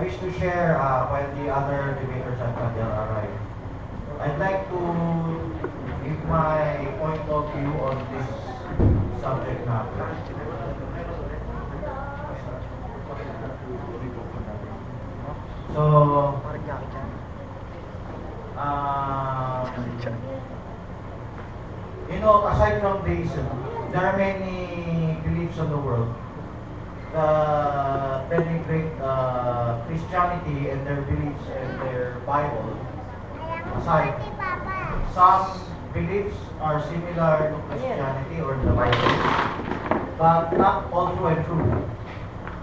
wish to share while the other debaters at Padel arrive. I'd like to give my point of view on this subject matter. So, aside from deism, there are many beliefs in the world that denigrate Christianity and their beliefs and their Bible. Aside, some beliefs are similar to Christianity or the Bible, but not all true and true.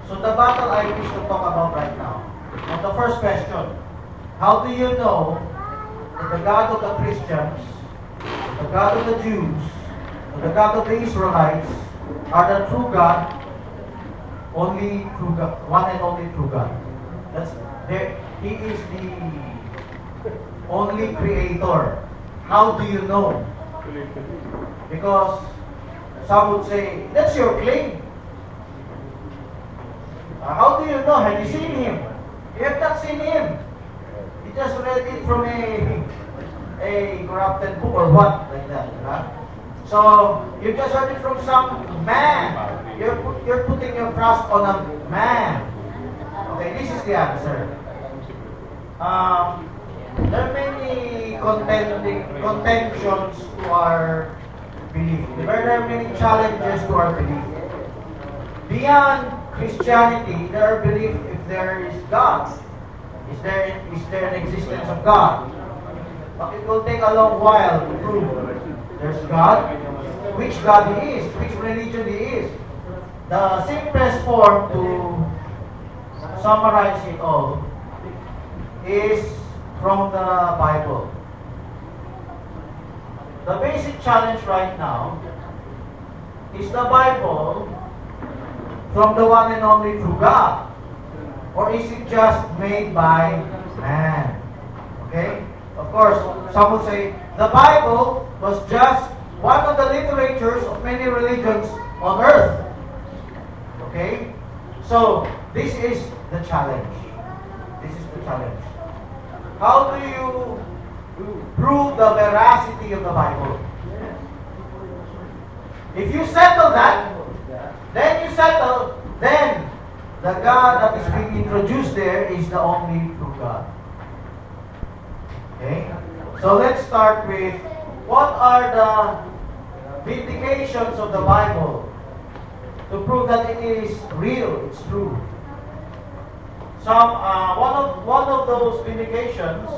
So the battle I wish to talk about right now. And the first question, how do you know that the God of the Christians, the God of the Jews, the God of the Israelites are the true God, only true God, one and only true God? He is the only creator. How do you know? Because some would say, that's your claim. How do you know? Have you seen him? You have not seen him. You just read it from a corrupted book or what, like that. Right? So, you just heard it from some man. You're putting your trust on a man. Okay, this is the answer. There are many contentions to our belief. There are many challenges to our belief. Beyond Christianity, there are belief if there is God. Is there an existence of God? But it will take a long while to prove there's God, which God He is, which religion He is. The simplest form to summarize it all is from the Bible. The basic challenge right now is the Bible from the one and only true God? Or is it just made by man? Okay? Of course, some will say the Bible was just one of the literatures of many religions on earth. Okay? So, this is the challenge. This is the challenge. How do you prove the veracity of the Bible? If you settle that, then the God that is being introduced there is the only true God. Okay? So let's start with what are the vindications of the Bible to prove that it is real, it's true. One of those vindications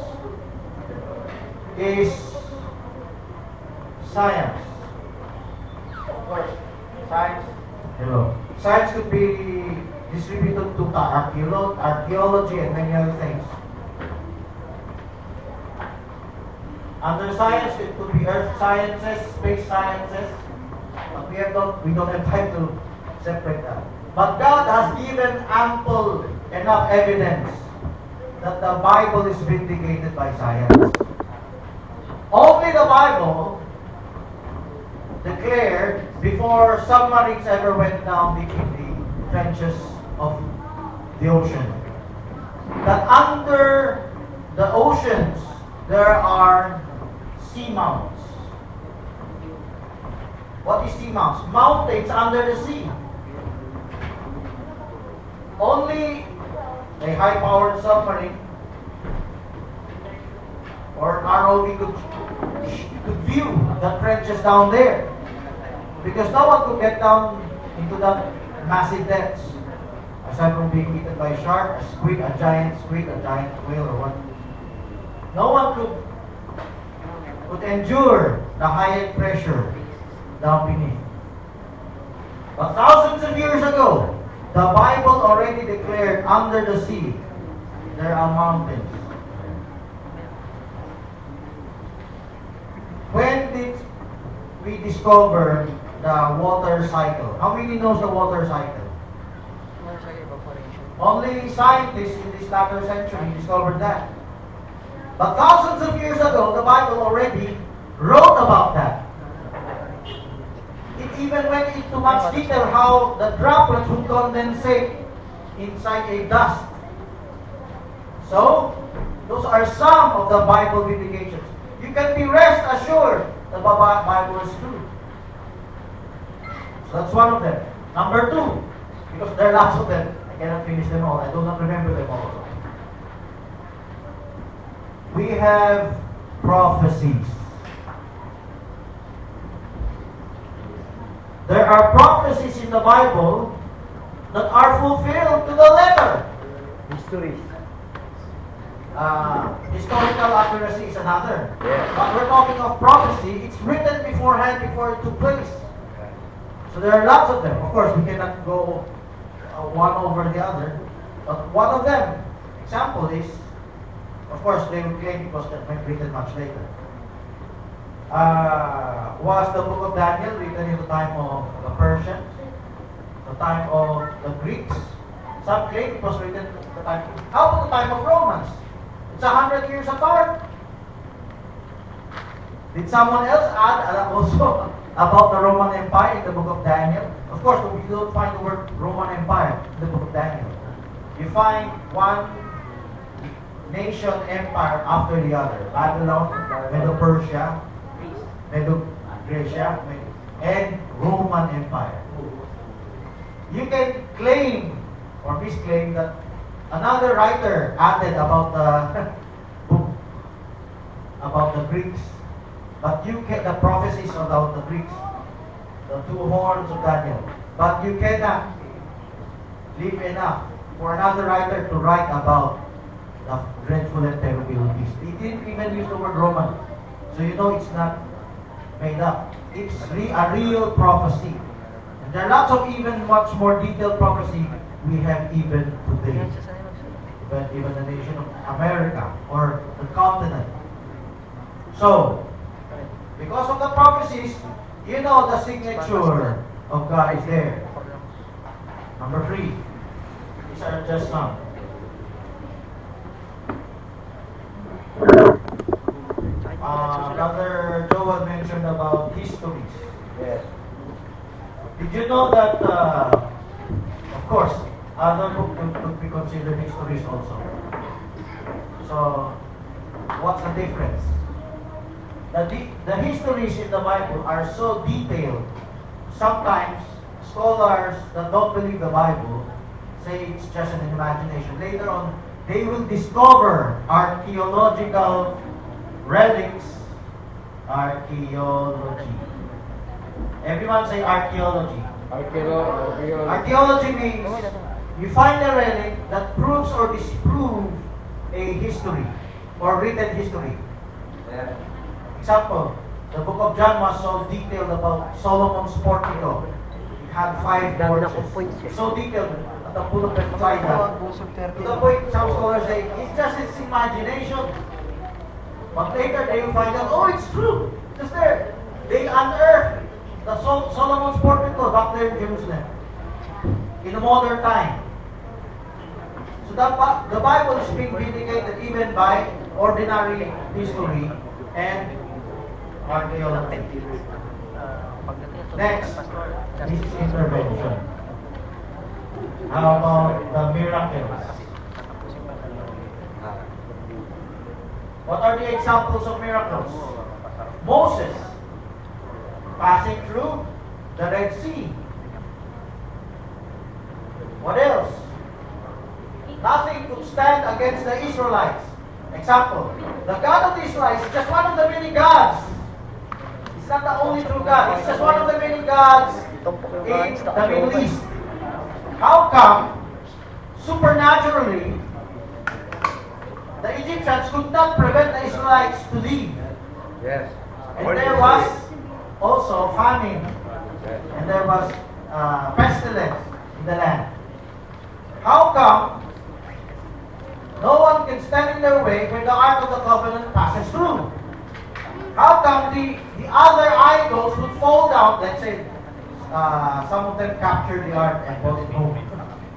is science. Of course, science. Hello. Science could be distributed to archaeology and many other things. Under science, it could be earth sciences, space sciences, but we don't have time to separate that. But God has given ample enough evidence that the Bible is vindicated by science. Only the Bible declared before submarines ever went down deep in the trenches of the ocean that under the oceans there are seamounts. What is seamounts? Mountains under the sea. Only a high-powered submarine or an ROV could view the trenches down there, because no one could get down into that massive depths aside from being eaten by a shark, a giant whale, or what. No one could endure the high pressure down beneath. But thousands of years ago, the Bible already declared under the sea there are mountains. When did we discover the water cycle? How many knows the water cycle? Only scientists in this latter century discovered that. But thousands of years ago, the Bible already wrote about that. It even went into much detail how the droplets would condensate inside a dust So, those are some of the Bible vindications. You can be rest assured the Bible is true. So that's one of them. Number two, because there are lots of them, I cannot finish them all. I do not remember them all. We have prophecies. There are prophecies in the Bible that are fulfilled to the letter. Histories. Historical accuracy is another. Yeah. But we're talking of prophecy. It's written beforehand before it took place. So there are lots of them. Of course, we cannot go one over the other. But one of them, example is, of course, they will claim it was written much later. Was the book of Daniel written in the time of the Persians, the time of the Greeks? Some claim it was written at the time. How about the time of Romans? It's 100 years apart. Did someone else add also about the Roman Empire in the book of Daniel? Of course, we don't find the word Roman Empire in the book of Daniel. You find one nation empire after the other. Babylon, Medo-Persia, Medo-Gracia, and Roman Empire. You can claim or misclaim that another writer added about the book about the Greeks, but you get the prophecies about the Greeks, the two horns of Daniel. But you cannot leave enough for another writer to write about the dreadful and terrible beast. He didn't even use the word Roman, so you know it's not made up. It's a real prophecy. And there are lots of even much more detailed prophecy we have even today. Even the nation of America or the continent. So, because of the prophecies, you know the signature of God is there. Number 3. These are just some. Brother Joel mentioned about histories. Yes. Did you know that, of course, other books could be considered histories also. So, what's the difference? The histories in the Bible are so detailed. Sometimes, scholars that don't believe the Bible say it's just an imagination. Later on, they will discover archaeological relics. Archaeology. Everyone say archaeology. Archaeology means you find a relic that proves or disproves a history or written history. Yeah. Example, the book of John was so detailed about Solomon's portico. It had 5 porches. So detailed at the pool of Bethsaida. To the point, some scholars say, it's just its imagination. But later they will find out, oh, it's true. It's there. They unearthed the Solomon's portico back there in Jerusalem in a modern time. So the Bible is being vindicated even by ordinary history and archaeology. Next, this is intervention. How about the miracles? What are the examples of miracles? Moses passing through the Red Sea. What else? Nothing could stand against the Israelites. Example, the God of the Israelites is just one of the many gods. It's not the only true God. It's just one of the many gods in the Middle East. How come, supernaturally, the Egyptians could not prevent the Israelites to leave? Yes. And there was also famine. Yes. And there was pestilence in the land. How come no one can stand in their way when the Ark of the Covenant passes through? How come the other idols would fall down? Let's say some of them captured the Ark and brought it home.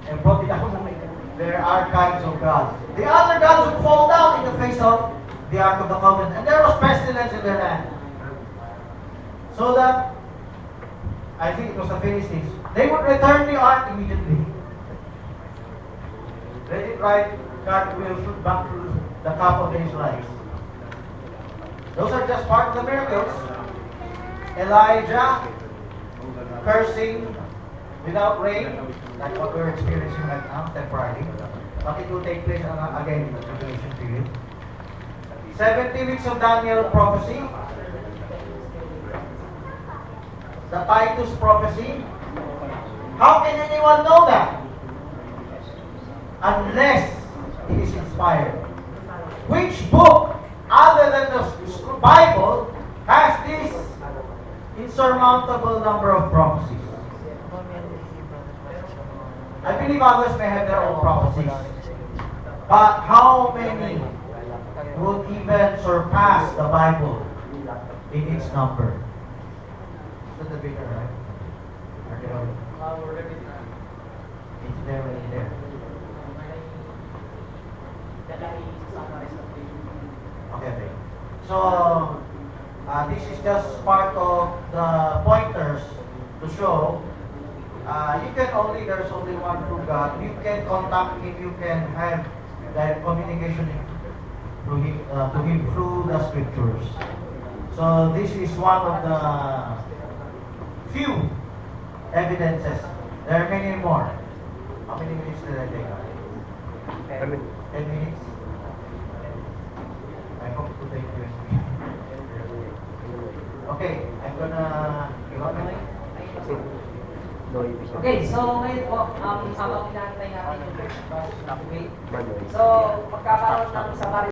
And brought it home. There are kinds of gods. The other gods would fall down in the face of the Ark of the Covenant. And there was pestilence in their land. So that, I think it was the Philistines, they would return the Ark immediately. Let it right cartwheel back through the cup of the Israelites. Those are just part of the miracles. Elijah cursing without rain, like what we're experiencing right now, temporarily. But it will take place again in the tribulation period. 70 weeks of Daniel prophecy. The Titus prophecy. How can anyone know that? Unless it is inspired. Which book, other than the Bible, has this insurmountable number of prophecies? I believe others may have their own prophecies. But how many would even surpass the Bible in its number? Is that the bigger, right? It's there, right there. Okay. So, this is just part of the pointers to show there's only one true God. You can contact Him, you can have that communication to Him through the Scriptures. So this is one of the few evidences. There are many more. How many minutes did I take? 10 minutes? I hope to take you. Okay, I'm gonna give up my link. Okay, so ngayon po, habang inaantay natin yung first class, okay? So, magkakaroon ng summary